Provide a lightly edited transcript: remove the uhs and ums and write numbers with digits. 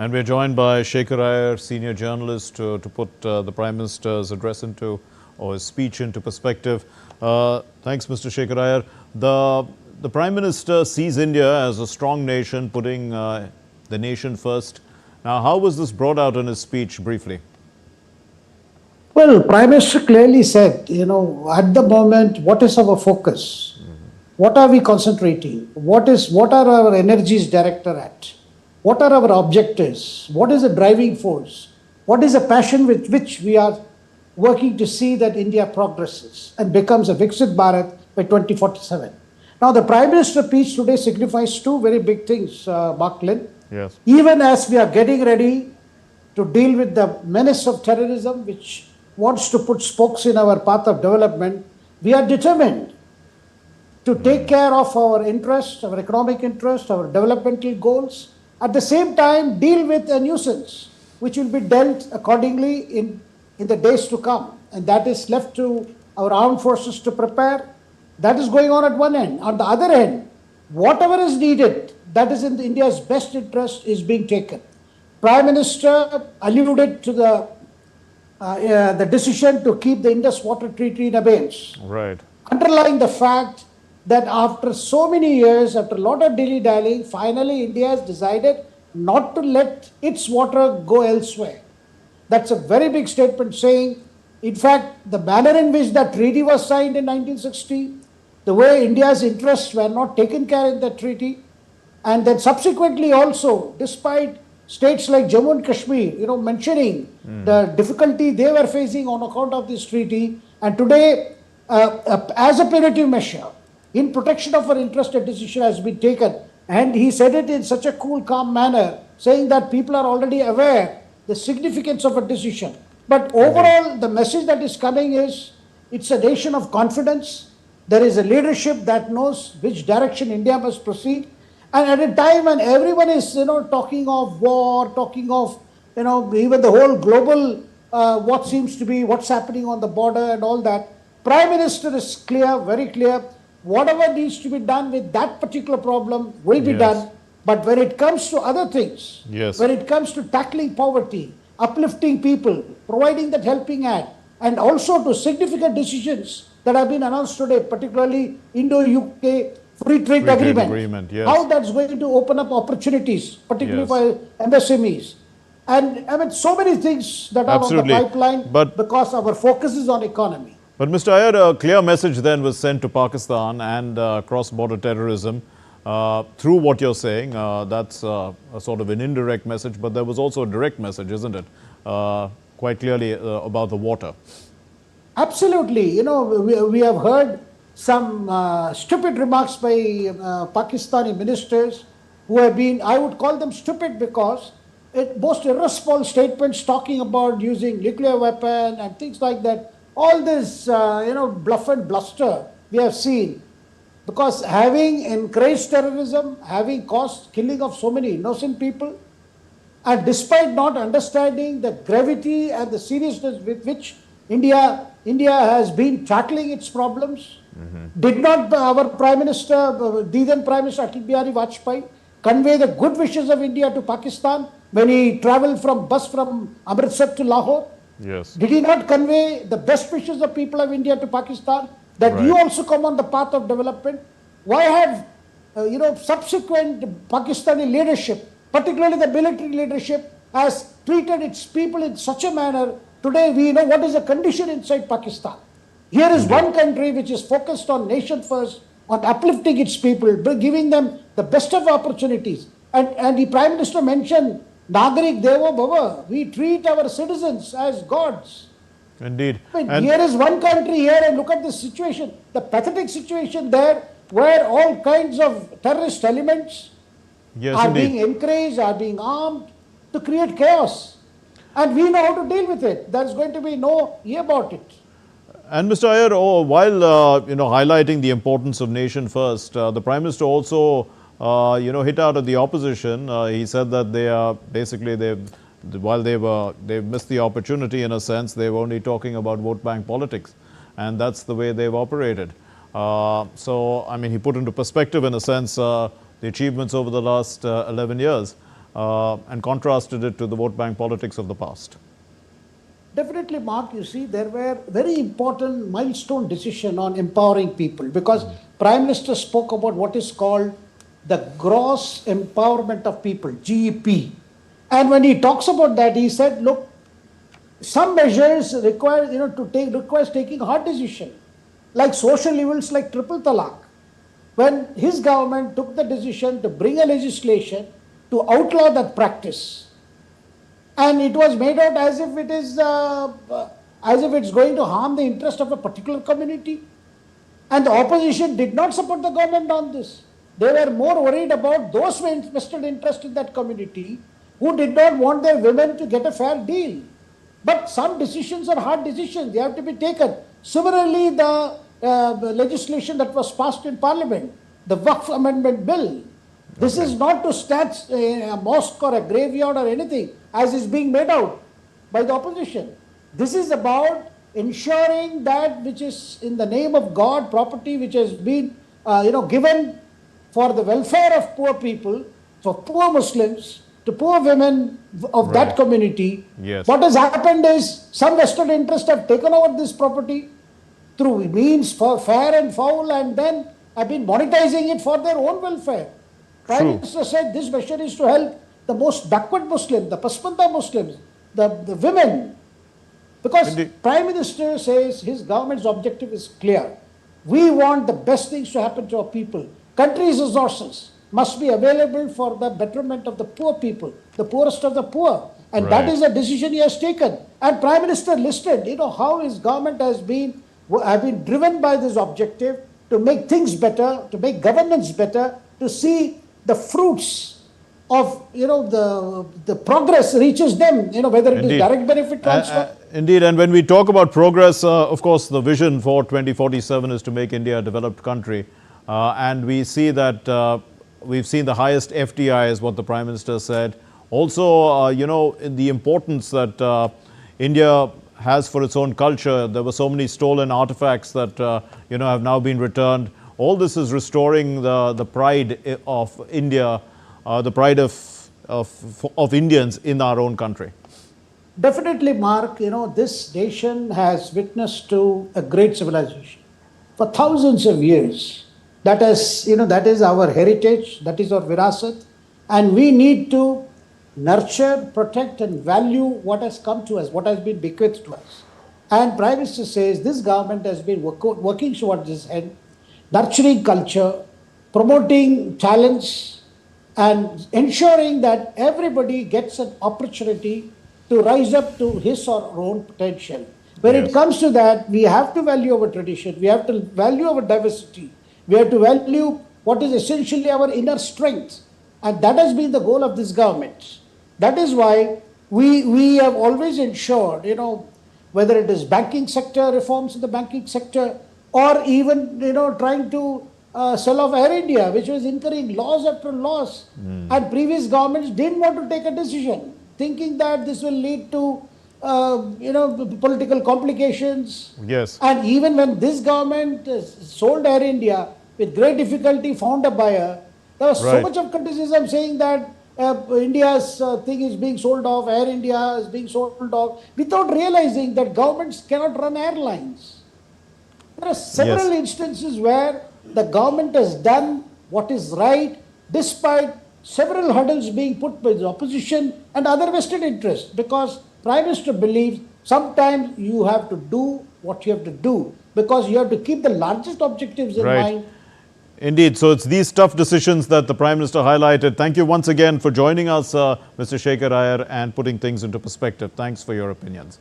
And we're joined by Shekhar Iyer, senior journalist, to put the Prime Minister's address into, or his speech into perspective. Thanks, Mr. Shekhar Iyer. The Prime Minister sees India as a strong nation, putting the nation first. Now, how was this brought out in his speech, briefly? Well, Prime Minister clearly said, at the moment, what is our focus? What are we concentrating? What are our energies directed at? What are our objectives? What is the driving force? What is the passion with which we are working to see that India progresses and becomes a Viksit Bharat by 2047? Now, the Prime Minister's speech today signifies two very big things, Marklin. Yes. Even as we are getting ready to deal with the menace of terrorism, which wants to put spokes in our path of development, we are determined to take care of our interests, our economic interests, our developmental goals. At the same time, deal with a nuisance, which will be dealt accordingly in the days to come. And that is left to our armed forces to prepare. That is going on at one end. On the other end, whatever is needed, that is in India's best interest, is being taken. Prime Minister alluded to the decision to keep the Indus Water Treaty in abeyance. Right. Underlying the fact that after so many years, after a lot of dilly-dallying, finally India has decided not to let its water go elsewhere. That's a very big statement saying, in fact, the manner in which that treaty was signed in 1960, the way India's interests were not taken care of in that treaty, and then subsequently also, despite states like Jammu and Kashmir, mentioning the difficulty they were facing on account of this treaty, and today, as a punitive measure, in protection of our interest, a decision has been taken. And he said it in such a cool, calm manner, saying that people are already aware the significance of a decision. But overall, the message that is coming is, it's a nation of confidence. There is a leadership that knows which direction India must proceed. And at a time when everyone is, talking of war, talking of, even the whole global, what seems to be what's happening on the border and all that, Prime Minister is clear, very clear. Whatever needs to be done with that particular problem will be done. But when it comes to other things, when it comes to tackling poverty, uplifting people, providing that helping hand, and also to significant decisions that have been announced today, particularly Indo-UK free trade agreement, how that's going to open up opportunities, particularly for MSMEs. And I mean, so many things that are on the pipeline, because our focus is on economy. But Mr. Iyer, a clear message then was sent to Pakistan and cross-border terrorism through what you're saying. That's a sort of an indirect message, but there was also a direct message, isn't it? Quite clearly about the water. Absolutely. We have heard some stupid remarks by Pakistani ministers who have been, I would call them stupid because most irresponsible statements talking about using nuclear weapon and things like that. All this, bluff and bluster we have seen, because having encouraged terrorism, having caused killing of so many innocent people, and despite not understanding the gravity and the seriousness with which India has been tackling its problems, did not our Prime Minister, the then Prime Minister Atal Bihari Vajpayee, convey the good wishes of India to Pakistan when he travelled from Amritsar to Lahore? Yes. Did he not convey the best wishes of people of India to Pakistan, that you also come on the path of development? Why have, subsequent Pakistani leadership, particularly the military leadership, has treated its people in such a manner? Today we know what is the condition inside Pakistan. Here is one country which is focused on nation first, on uplifting its people, giving them the best of opportunities. And the Prime Minister mentioned, Nagarik Devo Bhava, we treat our citizens as gods. Indeed. Here is one country here, and look at the situation, the pathetic situation there, where all kinds of terrorist elements are being encouraged, are being armed to create chaos. And we know how to deal with it. There's going to be no about it. And Mr. Iyer, while highlighting the importance of nation first, the Prime Minister also hit out at the opposition. He said that they are basically while they've missed the opportunity in a sense, they were only talking about vote bank politics, and that's the way they've operated. So I mean, he put into perspective in a sense the achievements over the last 11 years. and contrasted it to the vote bank politics of the past. Definitely, Mark, you see, there were very important milestone decision on empowering people because Prime Minister spoke about what is called the gross empowerment of people, GEP. And when he talks about that, he said, look, some measures require, requires taking hard decision, like social evils like triple talaq. When his government took the decision to bring a legislation to outlaw that practice, and it was made out as if it is, as if it's going to harm the interest of a particular community. And the opposition did not support the government on this. They were more worried about those vested interest in that community who did not want their women to get a fair deal. But some decisions are hard decisions. They have to be taken. Similarly, the legislation that was passed in Parliament, the Waqf Amendment Bill, this is not to start a mosque or a graveyard or anything, as is being made out by the opposition. This is about ensuring that which is in the name of God, property which has been given for the welfare of poor people, for poor Muslims, to poor women of that community. Yes. What has happened is some vested interests have taken over this property through means for fair and foul, and then have been monetizing it for their own welfare. Prime Minister said this measure is to help the most backward Muslims, the Pasmanda Muslims, the women. Because Indeed. Prime Minister says his government's objective is clear. We want the best things to happen to our people. Country's resources must be available for the betterment of the poor people, the poorest of the poor. And that is a decision he has taken. And Prime Minister listed, how his government have been driven by this objective to make things better, to make governance better, to see the fruits of, the progress reaches them, whether it is direct benefit transfer. Indeed, and when we talk about progress, of course, the vision for 2047 is to make India a developed country. And we see that we've seen the highest FDI is what the Prime Minister said. Also, the importance that India has for its own culture. There were so many stolen artifacts that, have now been returned. All this is restoring the pride of India, the pride of Indians in our own country. Definitely, Mark, this nation has witnessed to a great civilization for thousands of years. That is our heritage, that is our virasat, and we need to nurture, protect and value what has come to us, what has been bequeathed to us. And Prime Minister says this government has been working towards this end, nurturing culture, promoting talents and ensuring that everybody gets an opportunity to rise up to his or her own potential. When it comes to that, we have to value our tradition, we have to value our diversity, we have to value what is essentially our inner strength. And that has been the goal of this government. That is why we have always ensured, whether it is banking sector, reforms in the banking sector, or even, trying to sell off Air India, which was incurring loss after loss. And previous governments didn't want to take a decision, thinking that this will lead to, political complications. Yes. And even when this government sold Air India, with great difficulty found a buyer, there was so much of criticism saying that India's thing is being sold off, Air India is being sold off, without realizing that governments cannot run airlines. There are several instances where the government has done what is right, despite several hurdles being put by the opposition and other vested interests. Because Prime Minister believes sometimes you have to do what you have to do, because you have to keep the largest objectives in mind. Indeed. So it's these tough decisions that the Prime Minister highlighted. Thank you once again for joining us, Mr. Shekhar Iyer, and putting things into perspective. Thanks for your opinions.